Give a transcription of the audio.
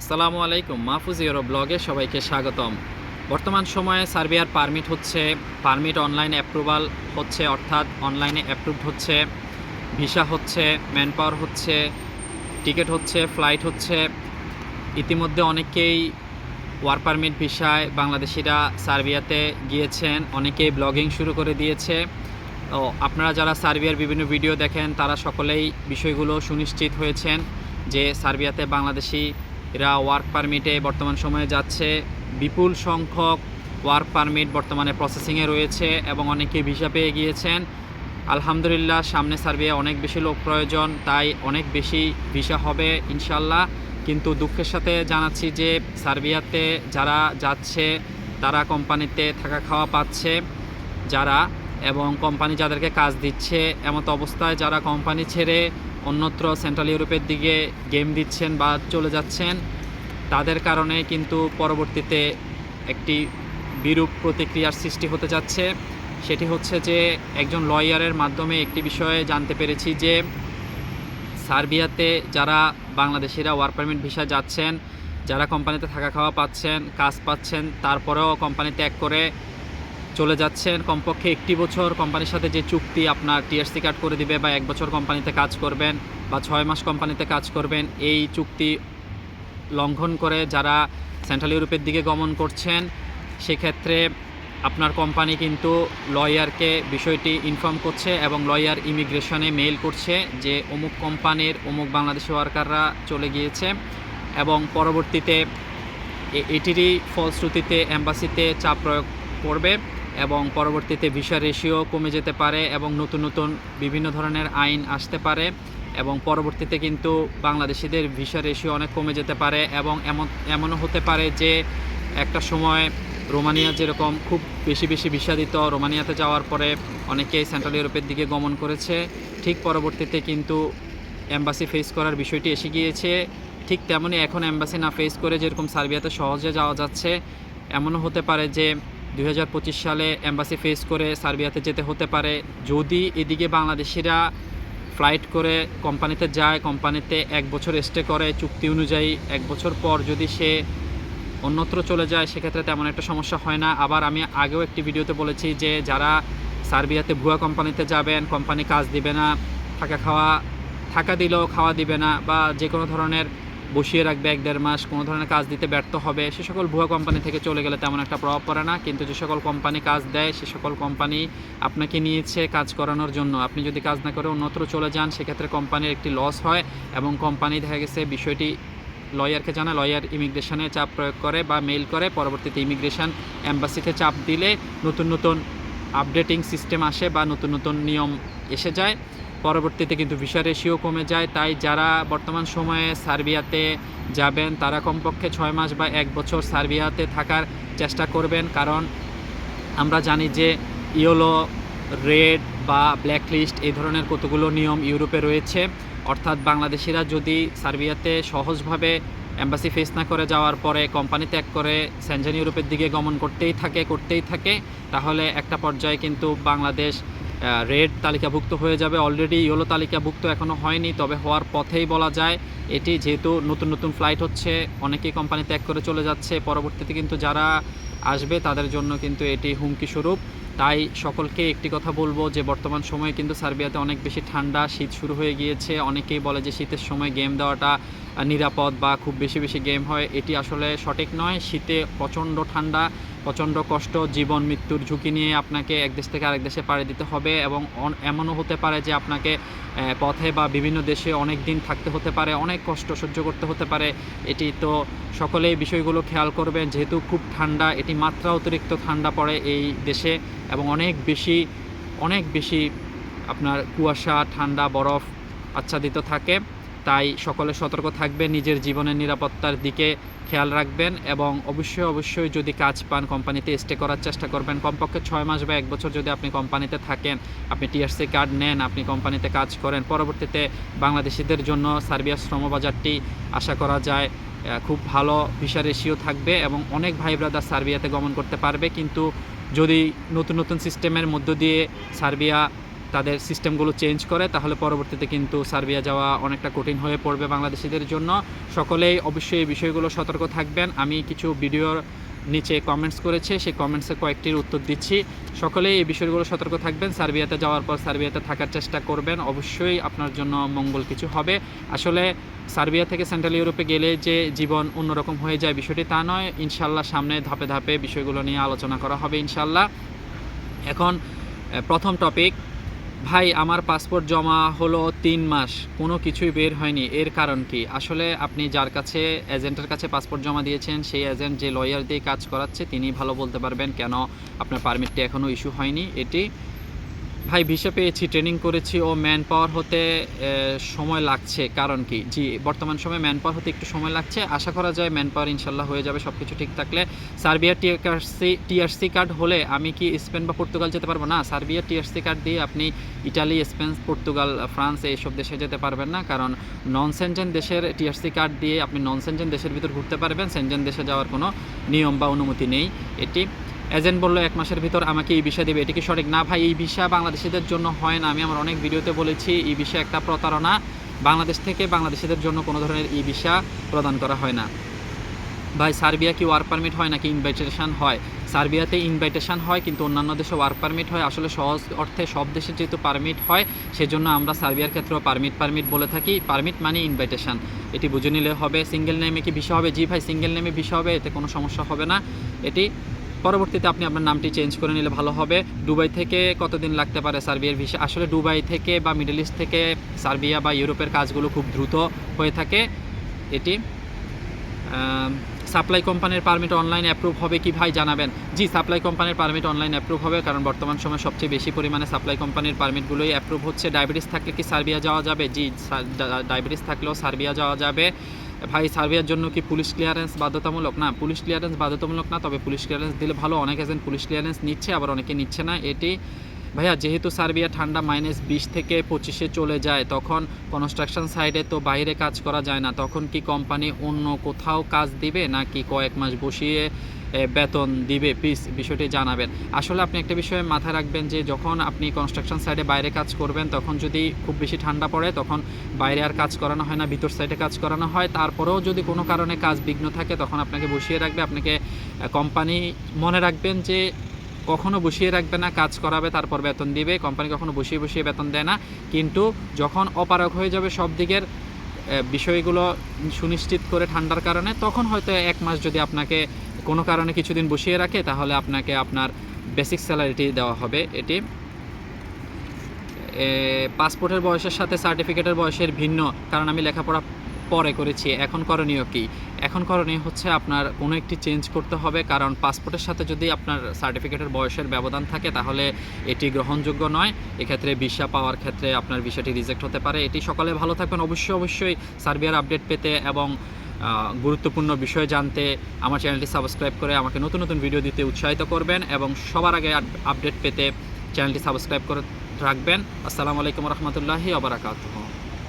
আসসালামু আলাইকুম, মাহফুজ ইউরো ব্লগে সবাইকে স্বাগতম। বর্তমান সময়ে সার্বিয়ার পারমিট অনলাইন অ্যাপ্রুভাল হচ্ছে, অর্থাৎ অনলাইনে অ্যাপ্রুভড হচ্ছে, ভিসা হচ্ছে, ম্যান পাওয়ার হচ্ছে, টিকিট হচ্ছে, ফ্লাইট হচ্ছে। ইতিমধ্যে অনেকেই ওয়ার্ক পারমিট ভিসায় বাংলাদেশিরা সার্বিয়াতে গিয়েছেন, অনেকেই ব্লগিং শুরু করে দিয়েছে। তো আপনারা যারা সার্বিয়ার বিভিন্ন ভিডিও দেখেন তারা সকলেই বিষয়গুলো সুনিশ্চিত হয়েছেন যে সার্বিয়াতে বাংলাদেশিরা ওয়ার্ক পারমিটে বর্তমান সময়ে যাচ্ছে। বিপুল সংখ্যক ওয়ার্ক পারমিট বর্তমানে প্রসেসিংয়ে রয়েছে এবং অনেকে ভিসা পেয়ে গিয়েছেন। আলহামদুলিল্লাহ, সামনে সার্বিয়া অনেক বেশি লোক প্রয়োজন, তাই অনেক বেশি ভিসা হবে ইনশাল্লাহ। কিন্তু দুঃখের সাথে জানাচ্ছি যে সার্বিয়াতে যারা যাচ্ছে তারা কোম্পানিতে থাকা খাওয়া পাচ্ছে যারা, এবং কোম্পানি যাদেরকে কাজ দিচ্ছে, এমত অবস্থায় যারা কোম্পানি ছেড়ে অন্যত্র সেন্ট্রাল ইউরোপের দিকে গেম দিচ্ছেন বা চলে যাচ্ছেন, তাদের কারণে কিন্তু পরবর্তীতে একটি বিরূপ প্রতিক্রিয়ার সৃষ্টি হতে যাচ্ছে। সেটি হচ্ছে যে একজন লয়ারের মাধ্যমে একটি বিষয়ে জানতে পেরেছি যে সার্বিয়াতে যারা বাংলাদেশিরা ওয়ার্ক পারমিট ভিসা যাচ্ছেন, যারা কোম্পানিতে থাকা খাওয়া পাচ্ছেন, কাজ পাচ্ছেন, তারপরেও কোম্পানি ত্যাগ করে চলে যাচ্ছেন, কমপক্ষে একটি বছর কোম্পানির সাথে যে চুক্তি আপনার টিআরসি কার্ড করে দিবে, বা 1 বছর কোম্পানিতে কাজ করবেন বা 6 মাস কোম্পানিতে কাজ করবেন, এই চুক্তি লঙ্ঘন করে যারা সেন্ট্রাল ইউরোপের দিকে গমন করছেন, সেক্ষেত্রে আপনার কোম্পানি কিন্তু লয়ারকে বিষয়টি ইনফর্ম করছে এবং লয়ার ইমিগ্রেশনে মেইল করছে যে অমুক কোম্পানির অমুক বাংলাদেশি ওয়ার্কাররা চলে গিয়েছে, এবং পরবর্তীতে এটিরই ফলশ্রুতিতে এম্বাসিতে চাপ প্রয়োগ করবে এবং পরবর্তীতে ভিসা রেশিও কমে যেতে পারে এবং নতুন নতুন বিভিন্ন ধরনের আইন আসতে পারে, এবং পরবর্তীতে কিন্তু বাংলাদেশিদের ভিসা রেশিও অনেক কমে যেতে পারে। এবং এমনও হতে পারে যে একটা সময় রোমানিয়া যেরকম খুব বেশি বেশি ভিসা দিত, রোমানিয়াতে যাওয়ার পরে অনেকেই সেন্ট্রাল ইউরোপের দিকে গমন করেছে, ঠিক পরবর্তীতে কিন্তু এম্বাসি ফেস করার বিষয়টি এসে গিয়েছে। ঠিক তেমনই এখন এম্বাসি না ফেস করে যেরকম সার্বিয়াতে সহজে যাওয়া যাচ্ছে, এমনও হতে পারে যে 2025 সালে এম্বাসি ফেস করে সার্বিয়াতে যেতে হতে পারে। যদি এদিকে বাংলাদেশিরা ফ্লাইট করে কোম্পানিতে যায়, কোম্পানিতে 1 বছর স্টে করে চুক্তি অনুযায়ী, 1 বছর পর যদি সে অন্যত্র চলে যায়, সেক্ষেত্রে তেমন একটা সমস্যা হয় না। আবার আমি আগেও একটি ভিডিওতে বলেছি যে যারা সার্বিয়াতে ভুয়া কোম্পানিতে যাবেন, কোম্পানি কাজ দিবে না, থাকা দিলেও খাওয়া দিবে না, বা যে কোনো ধরনের বসিয়ে রাখবে 1-1.5 মাস, কোনো ধরনের কাজ দিতে ব্যর্থ হবে, সে সকল ভুয়া কোম্পানি থেকে চলে গেলে তেমন একটা প্রভাব পড়ে না। কিন্তু যে সকল কোম্পানি কাজ দেয়, সে সকল কোম্পানি আপনাকে নিয়েছে কাজ করানোর জন্য, আপনি যদি কাজ না করে অন্যত্র চলে যান, সেক্ষেত্রে কোম্পানির একটি লস হয় এবং কোম্পানি দেখা গেছে বিষয়টি লয়ারকে জানায়, লয়ার ইমিগ্রেশনে চাপ প্রয়োগ করে বা মেইল করে, পরবর্তীতে ইমিগ্রেশন এম্বাসিতে চাপ দিলে নতুন নতুন আপডেটিং সিস্টেম আসে বা নতুন নতুন নিয়ম এসে যায়, পরবর্তীতে কিন্তু ভিসা রেশিও কমে যায়। তাই যারা বর্তমান সময়ে সার্বিয়াতে যাবেন তারা কমপক্ষে 6 মাস বা 1 বছর সার্বিয়াতে থাকার চেষ্টা করবেন, কারণ আমরা জানি যে ইয়েলো, রেড বা ব্ল্যাক লিস্ট এই ধরনের কতগুলো নিয়ম ইউরোপে রয়েছে। অর্থাৎ বাংলাদেশিরা যদি সার্বিয়াতে সহজভাবে এম্বাসি ফেস না করে যাওয়ার পরে কোম্পানি ত্যাগ করে সেনজেন ইউরোপের দিকে গমন করতেই থাকে, তাহলে একটা পর্যায়ে কিন্তু বাংলাদেশ রেড তালিকাভুক্ত হয়ে যাবে। অলরেডি ইয়েলো তালিকাভুক্ত এখনও হয়নি, তবে হওয়ার পথেই বলা যায়। এটি যেহেতু নতুন নতুন ফ্লাইট হচ্ছে, অনেকেই কোম্পানি ত্যাগ করে চলে যাচ্ছে, পরবর্তীতে কিন্তু যারা আসবে তাদের জন্য কিন্তু এটি হুমকি স্বরূপ। তাই সকলকে একটি কথা বলবো যে বর্তমান সময়ে কিন্তু সার্বিয়াতে অনেক বেশি ঠান্ডা, শীত শুরু হয়ে গিয়েছে। অনেকেই বলে যে শীতের সময় গেম দেওয়াটা নিরাপদ বা খুব বেশি বেশি গেম হয়, এটি আসলে সঠিক নয়। শীতে প্রচণ্ড ঠান্ডা, প্রচণ্ড কষ্ট, জীবন মৃত্যুর ঝুঁকি নিয়ে আপনাকে এক দেশ থেকে আরেক দেশে পাড়ি দিতে হবে, এবং এমনও হতে পারে যে আপনাকে পথে বা বিভিন্ন দেশে অনেক দিন থাকতে হতে পারে, অনেক কষ্ট সহ্য করতে হতে পারে। এটি তো সকলেই বিষয়গুলো খেয়াল করবেন, যেহেতু খুব ঠান্ডা, এটি মাত্রা অতিরিক্ত ঠান্ডা পড়ে এই দেশে, এবং অনেক বেশি আপনার কুয়াশা, ঠান্ডা, বরফ আচ্ছাদিত থাকে। তাই সকলে সতর্ক থাকবেন, নিজের জীবনের নিরাপত্তার দিকে খেয়াল রাখবেন, এবং অবশ্যই যদি কাজ পান কোম্পানিতে স্টে করার চেষ্টা করবেন। কমপক্ষে 6 মাস বা 1 বছর যদি আপনি কোম্পানিতে থাকেন, আপনি টিআরসি কার্ড নেন, আপনি কোম্পানিতে কাজ করেন, পরবর্তীতে বাংলাদেশিদের জন্য সার্বিয়ার শ্রমবাজারটি আশা করা যায় খুব ভালো ভিসা রেশিও থাকবে এবং অনেক ভাই ব্রাদার সার্বিয়াতে গমন করতে পারবে। কিন্তু যদি নতুন নতুন সিস্টেমের মধ্য দিয়ে সার্বিয়া তাদের সিস্টেমগুলো চেঞ্জ করে, তাহলে পরবর্তীতে কিন্তু সার্বিয়া যাওয়া অনেকটা কঠিন হয়ে পড়বে বাংলাদেশিদের জন্য। সকলেই অবশ্যই এই বিষয়গুলো সতর্ক থাকবেন। আমি কিছু ভিডিওর নিচে কমেন্টস করেছে, সেই কমেন্টসে কয়েকটির উত্তর দিচ্ছি। সকলেই এই বিষয়গুলো সতর্ক থাকবেন। সার্বিয়াতে যাওয়ার পর সার্বিয়াতে থাকার চেষ্টা করবেন, অবশ্যই আপনার জন্য মঙ্গল কিছু হবে। আসলে সার্বিয়া থেকে সেন্ট্রাল ইউরোপে গেলে যে জীবন অন্যরকম হয়ে যায় বিষয়টি তা নয়। ইনশাল্লাহ সামনে ধাপে ধাপে বিষয়গুলো নিয়ে আলোচনা করা হবে ইনশাল্লাহ। এখন প্রথম টপিক, ভাই আমার পাসপোর্ট জমা হলো 3 মাস, কোনো কিছুই বের হয়নি, এর কারণ কি? আসলে আপনি যার কাছে এজেন্টের কাছে পাসপোর্ট জমা দিয়েছেন, সেই এজেন্ট যে লয়ার দিয়ে কাজ করাচ্ছে তিনি ভালো বলতে পারবেন কেন আপনার পারমিটটি এখনও ইস্যু হয়নি। এটি ভাই ভিসা পেয়েছি, ট্রেনিং করেছি ও ম্যান পাওয়ার হতে সময় লাগছে, কারণ কি? জি, বর্তমান সময়ে ম্যান পাওয়ার হতে একটু সময় লাগছে, আশা করা যায় ম্যান পাওয়ার ইনশাল্লাহ হয়ে যাবে সব কিছু ঠিক থাকলে। সার্বিয়ার টিআরসি কার্ড হলে আমি কি স্পেন বা পর্তুগাল যেতে পারবো না? সার্বিয়ার টিআরসি কার্ড দিয়ে আপনি ইটালি, স্পেন, পর্তুগাল, ফ্রান্স এইসব দেশে যেতে পারবেন না, কারণ নন সেনজেন দেশের টিআরসি কার্ড দিয়ে আপনি নন সেনজেন দেশের ভিতর ঘুরতে পারবেন, সেনজেন দেশে যাওয়ার কোনো নিয়ম বা অনুমতি নেই। এটি এজেন্ট বললো 1 মাসের ভিতর আমাকে এই ভিসা দেবে, এটি কি সঠিক? না ভাই, এই ভিসা বাংলাদেশিদের জন্য হয় না। আমি আমার অনেক ভিডিওতে বলেছি এই ভিসা একটা প্রতারণা। বাংলাদেশ থেকে বাংলাদেশিদের জন্য কোনো ধরনের এই ভিসা প্রদান করা হয় না। ভাই সার্বিয়া কি ওয়ার্ক পারমিট হয় নাকি ইনভাইটেশন হয়? সার্বিয়াতে ইনভাইটেশন হয়, কিন্তু অন্যান্য দেশে ওয়ার্ক পারমিট হয়। আসলে সহজ অর্থে সব দেশে যেহেতু পারমিট হয়, সেজন্য আমরা সার্বিয়ার ক্ষেত্রেও পারমিট বলে থাকি। পারমিট মানে ইনভাইটেশন, এটি বুঝে নিলে হবে। সিঙ্গেল নেমে কি ভিসা হবে? জি ভাই, সিঙ্গেল নেমে ভিসা হবে, এতে কোনো সমস্যা হবে না। এটি পরবর্তীতে আপনি আপনার নামটি চেঞ্জ করে নিলে ভালো হবে। দুবাই থেকে কতদিন লাগতে পারে সার্বিয়ার ভিসা? আসলে দুবাই থেকে বা মিডল ইস্ট থেকে সার্বিয়া বা ইউরোপের কাজগুলো খুব দ্রুত হয়ে থাকে। এটি সাপ্লাই কোম্পানির পারমিট অনলাইন অ্যাপ্রুভ হবে কি ভাই জানাবেন? জি, সাপ্লাই কোম্পানির পারমিট অনলাইন অ্যাপ্রুভ হবে, কারণ বর্তমান সময়ে সবচেয়ে বেশি পরিমাণে সাপ্লাই কোম্পানির পারমিটগুলোই অ্যাপ্রুভ হচ্ছে। ডায়াবেটিস থাকলে কি সার্বিয়া যাওয়া যাবে? জি, ডায়াবেটিস থাকলেও সার্বিয়া যাওয়া যাবে। ভাই সার্বিয়ার জন্য কি পুলিশ ক্লিয়ারেন্স বাধ্যতামূলক? না, পুলিশ ক্লিয়ারেন্স বাধ্যতামূলক না, তবে পুলিশ ক্লিয়ারেন্স দিলে ভালো। অনেক এজেন্ট পুলিশ ক্লিয়ারেন্স নিচ্ছে, আবার অনেকে নিচ্ছে না। এটি ভাইয়া যেহেতু সার্বিয়া ঠান্ডা -20 থেকে 25-এ চলে যায়, তখন কনস্ট্রাকশন সাইডে তো বাইরে কাজ করা যায় না, তখন কি কোম্পানি অন্য কোথাও কাজ দিবে নাকি কয়েক মাস বসিয়ে বেতন দিবে? প্লিজ বিষয়টি জানাবেন। আসলে আপনি একটা বিষয়ে মাথায় রাখবেন যে যখন আপনি কনস্ট্রাকশন সাইডে বাইরে কাজ করবেন, তখন যদি খুব বেশি ঠান্ডা পড়ে তখন বাইরে আর কাজ করানো হয় না, ভিতর সাইডে কাজ করানো হয়। তারপরেও যদি কোনো কারণে কাজ বিঘ্ন থাকে তখন আপনাকে বসিয়ে রাখবে। আপনাকে কোম্পানি মনে রাখবেন যে কখনো বসিয়ে রাখবে না, কাজ করাবে তারপর বেতন দিবে। কোম্পানি কখনো বসিয়ে বেতন দেয় না, কিন্তু যখন অপারগ হয়ে যাবে সব দিকের বিষয়গুলো সুনিশ্চিত করে ঠান্ডার কারণে, তখন হয়তো 1 মাস যদি আপনাকে কোনো কারণে কিছুদিন বসিয়ে রাখে, তাহলে আপনাকে আপনার বেসিক স্যালারিটি দেওয়া হবে। এটি পাসপোর্টের বয়সের সাথে সার্টিফিকেটের বয়সের ভিন্ন, কারণ আমি লেখাপড়া পরে করেছি। এখন করণীয় কি? এখন করণীয় হচ্ছে আপনার কোনো একটি চেঞ্জ করতে হবে, কারণ পাসপোর্টের সাথে যদি আপনার সার্টিফিকেটের বয়সের ব্যবধান থাকে তাহলে এটি গ্রহণযোগ্য নয়। এক্ষেত্রে ভিসা পাওয়ার ক্ষেত্রে আপনার ভিসাটি রিজেক্ট হতে পারে। এটি সকলে ভালো থাকবেন। অবশ্যই সার্বিয়ার আপডেট পেতে এবং গুরুত্বপূর্ণ বিষয় জানতে আমার চ্যানেলটি সাবস্ক্রাইব করে আমাকে নতুন ভিডিও দিতে উৎসাহিত করবেন, এবং সবার আগে আপডেট পেতে চ্যানেলটি সাবস্ক্রাইব করে রাখবেন। আসসালামু আলাইকুম রহমতুল্লাহি ওয়া বারাকাতুহু।